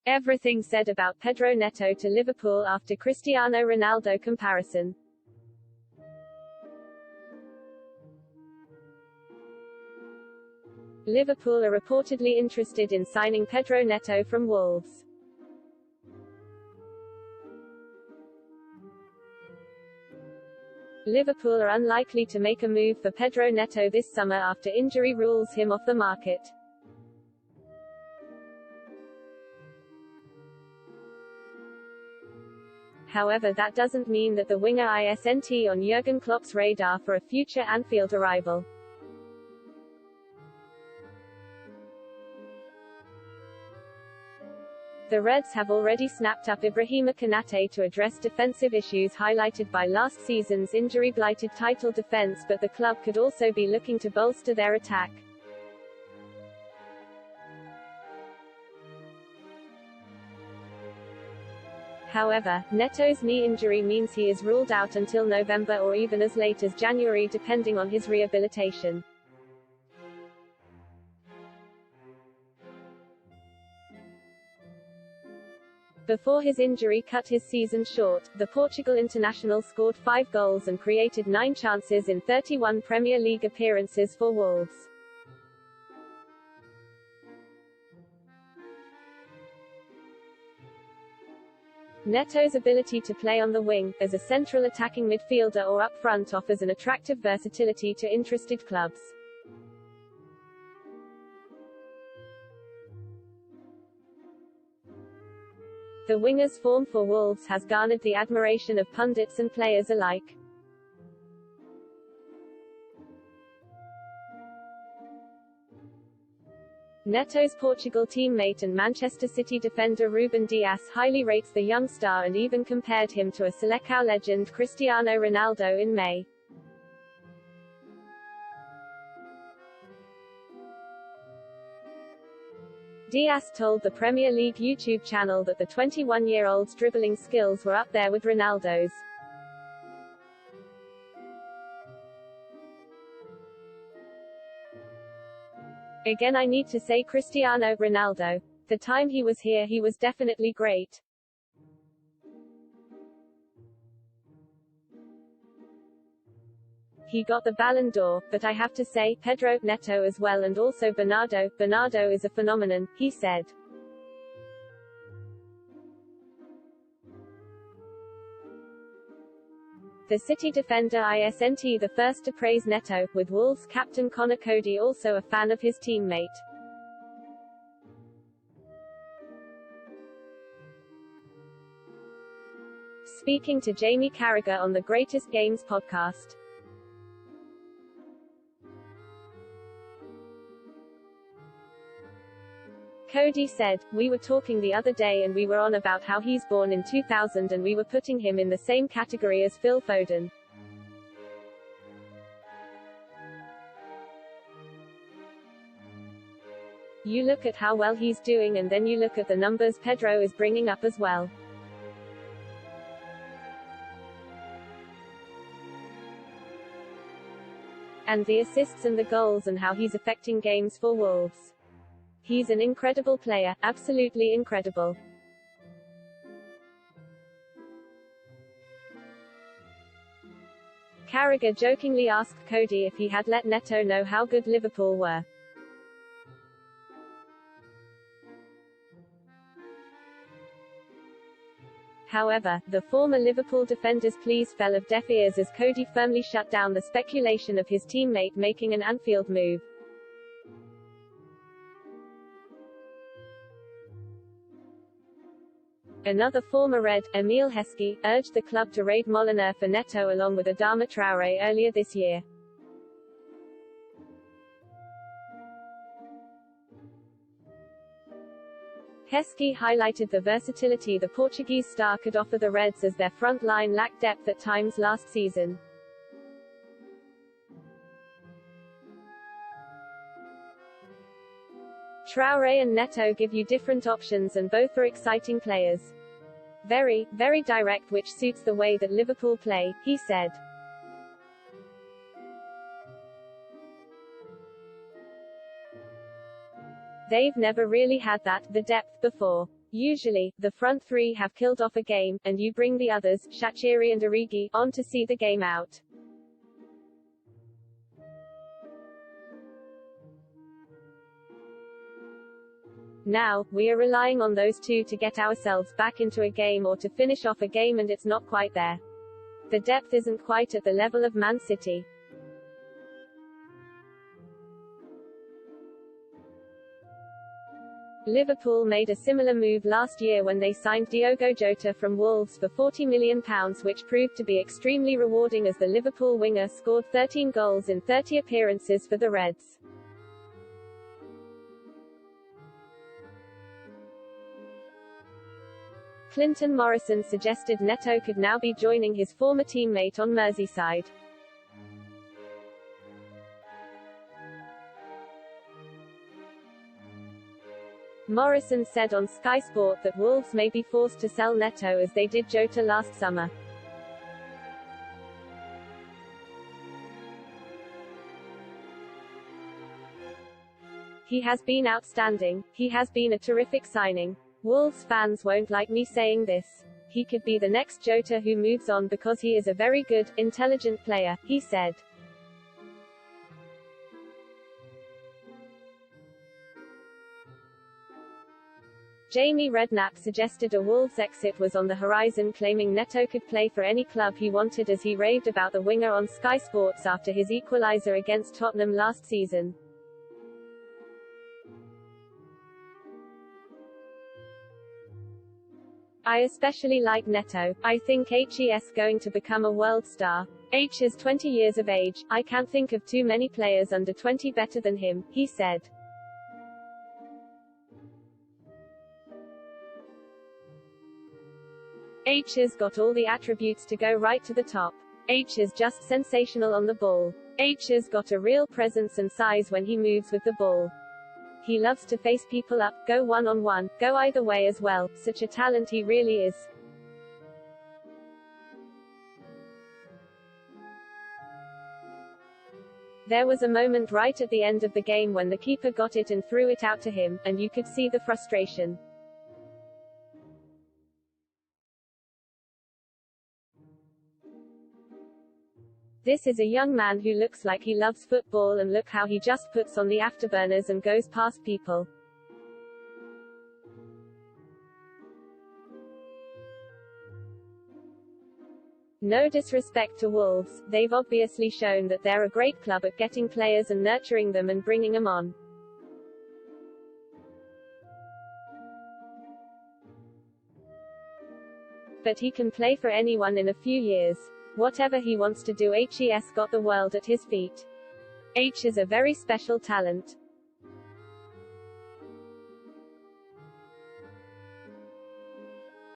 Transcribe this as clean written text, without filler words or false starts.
Everything said about Pedro Neto to Liverpool after Cristiano Ronaldo comparison. Liverpool are reportedly interested in signing Pedro Neto from Wolves. Liverpool are unlikely to make a move for Pedro Neto this summer after injury rules him off the market. However, that doesn't mean that the winger isn't on Jurgen Klopp's radar for a future Anfield arrival. The Reds have already snapped up Ibrahima Konate to address defensive issues highlighted by last season's injury-blighted title defense, but the club could also be looking to bolster their attack. However, Neto's knee injury means he is ruled out until November or even as late as January depending on his rehabilitation. Before his injury cut his season short, the Portugal international scored 5 goals and created 9 chances in 31 Premier League appearances for Wolves. Neto's ability to play on the wing, as a central attacking midfielder or up front offers an attractive versatility to interested clubs. The winger's form for Wolves has garnered the admiration of pundits and players alike. Neto's Portugal teammate and Manchester City defender Ruben Dias highly rates the young star and even compared him to a Selecao legend Cristiano Ronaldo in May. Dias told the Premier League YouTube channel that the 21-year-old's dribbling skills were up there with Ronaldo's. Again, I need to say Cristiano Ronaldo. The time he was here, he was definitely great. He got the Ballon d'Or, but I have to say, Pedro Neto as well, and also Bernardo. Bernardo is a phenomenon, he said. The City defender isn't the first to praise Neto, with Wolves captain Conor Coady also a fan of his teammate. Speaking to Jamie Carragher on the Greatest Games podcast. Coady said, "We were talking the other day and we were on about how he's born in 2000 and we were putting him in the same category as Phil Foden. You look at how well he's doing and then you look at the numbers Pedro is bringing up as well. And the assists and the goals and how he's affecting games for Wolves. He's an incredible player, absolutely incredible." Carragher jokingly asked Coady if he had let Neto know how good Liverpool were. However, the former Liverpool defender's pleas fell of deaf ears as Coady firmly shut down the speculation of his teammate making an Anfield move. Another former Red, Emile Heskey, urged the club to raid Molineux for Neto along with Adama Traoré earlier this year. Heskey highlighted the versatility the Portuguese star could offer the Reds as their front line lacked depth at times last season. Traoré and Neto give you different options and both are exciting players. Very, very direct, which suits the way that Liverpool play, he said. They've never really had that, the depth, before. Usually, the front three have killed off a game, and you bring the others, Shaqiri and Origi, on to see the game out. Now, we are relying on those two to get ourselves back into a game or to finish off a game, and it's not quite there. The depth isn't quite at the level of Man City. Liverpool made a similar move last year when they signed Diogo Jota from Wolves for £40 million, which proved to be extremely rewarding as the Liverpool winger scored 13 goals in 30 appearances for the Reds. Clinton Morrison suggested Neto could now be joining his former teammate on Merseyside. Morrison said on Sky Sport that Wolves may be forced to sell Neto as they did Jota last summer. He has been outstanding. He has been a terrific signing. Wolves fans won't like me saying this. He could be the next Jota who moves on because he is a very good, intelligent player, he said. Jamie Redknapp suggested a Wolves exit was on the horizon, claiming Neto could play for any club he wanted as he raved about the winger on Sky Sports after his equaliser against Tottenham last season. I especially like Neto. I think he's going to become a world star. H is 20 years of age. I can't think of too many players under 20 better than him, he said. H has got all the attributes to go right to the top. H is just sensational on the ball. H has got a real presence and size when he moves with the ball. He loves to face people up, go one-on-one, go either way as well. Such a talent he really is. There was a moment right at the end of the game when the keeper got it and threw it out to him, and you could see the frustration. This is a young man who looks like he loves football, and look how he just puts on the afterburners and goes past people. No disrespect to Wolves, they've obviously shown that they're a great club at getting players and nurturing them and bringing them on. But he can play for anyone in a few years. Whatever he wants to do, he's got the world at his feet. H is a very special talent.